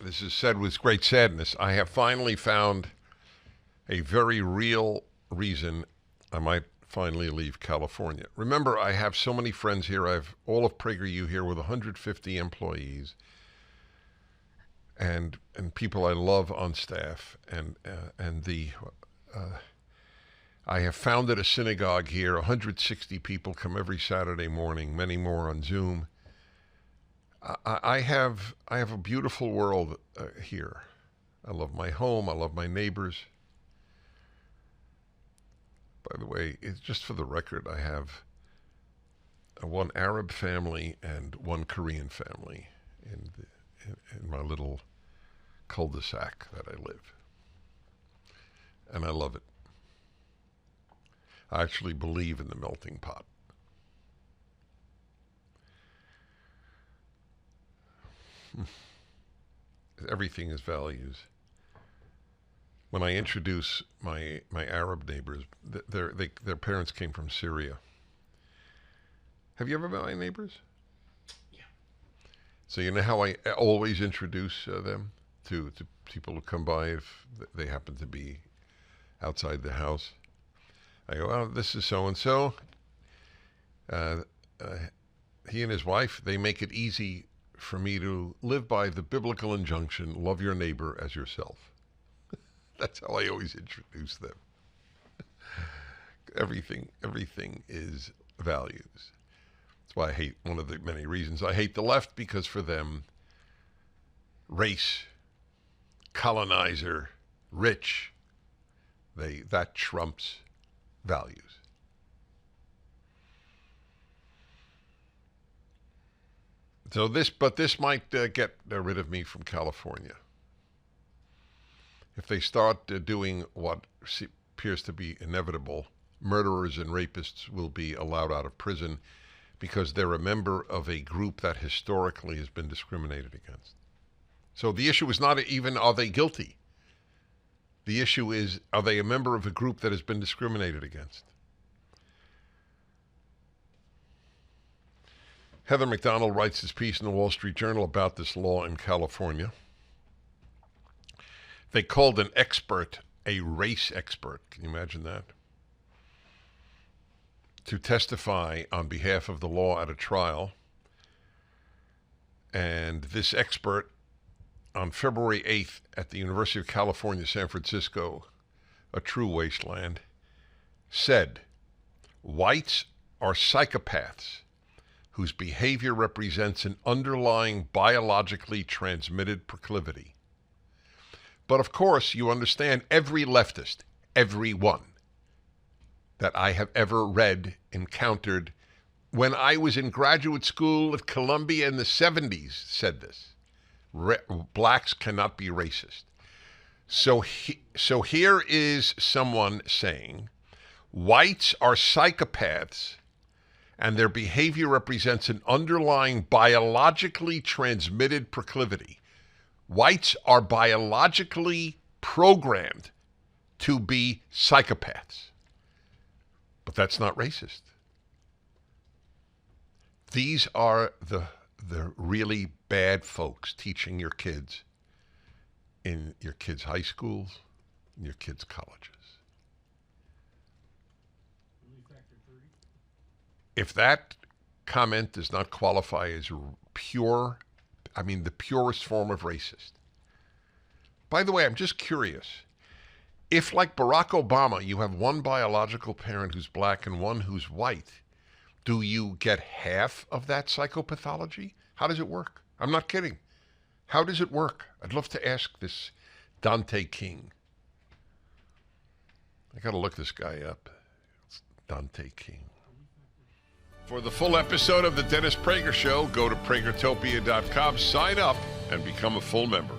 this is said with great sadness, I have finally found a very real reason I might finally leave California. Remember, I have so many friends here. I have all of PragerU here with 150 employees and people I love on staff. I have founded a synagogue here. 160 people come every Saturday morning, many more on Zoom. I have a beautiful world here. I love my home. I love my neighbors. By the way, it's just for the record, I have one Arab family and one Korean family in my little cul-de-sac that I live. And I love it. I actually believe in the melting pot. Everything is values. When I introduce my Arab neighbors, their parents came from Syria. Have you ever met my neighbors? Yeah. So you know how I always introduce them to people who come by if they happen to be outside the house. I go, well, this is so-and-so. He and his wife, they make it easy for me to live by the biblical injunction, love your neighbor as yourself. That's how I always introduce them. Everything is values. That's why I hate, one of the many reasons I hate the left, because for them, race, colonizer, rich, that trumps values. So this might get rid of me from California. If they start doing what appears to be inevitable, murderers and rapists will be allowed out of prison because they're a member of a group that historically has been discriminated against. So the issue is not even are they guilty. The issue is, are they a member of a group that has been discriminated against? Heather McDonald writes this piece in the Wall Street Journal about this law in California. They called an expert a race expert. Can you imagine that? To testify on behalf of the law at a trial. And this expert, on February 8th at the University of California, San Francisco, a true wasteland, said, whites are psychopaths whose behavior represents an underlying biologically transmitted proclivity. But of course, you understand, every leftist, every one that I have ever read, encountered, when I was in graduate school at Columbia in the 70s, said this. Blacks cannot be racist. So here is someone saying, whites are psychopaths and their behavior represents an underlying biologically transmitted proclivity. Whites are biologically programmed to be psychopaths. But that's not racist. These are the really bad folks teaching your kids in your kids' high schools, in your kids' colleges. If that comment does not qualify as pure, the purest form of racist. By the way, I'm just curious. If, like Barack Obama, you have one biological parent who's black and one who's white, do you get half of that psychopathology? How does it work? I'm not kidding. How does it work? I'd love to ask this Dante King. I got to look this guy up. It's Dante King. For the full episode of The Dennis Prager Show, go to pragertopia.com, sign up, and become a full member.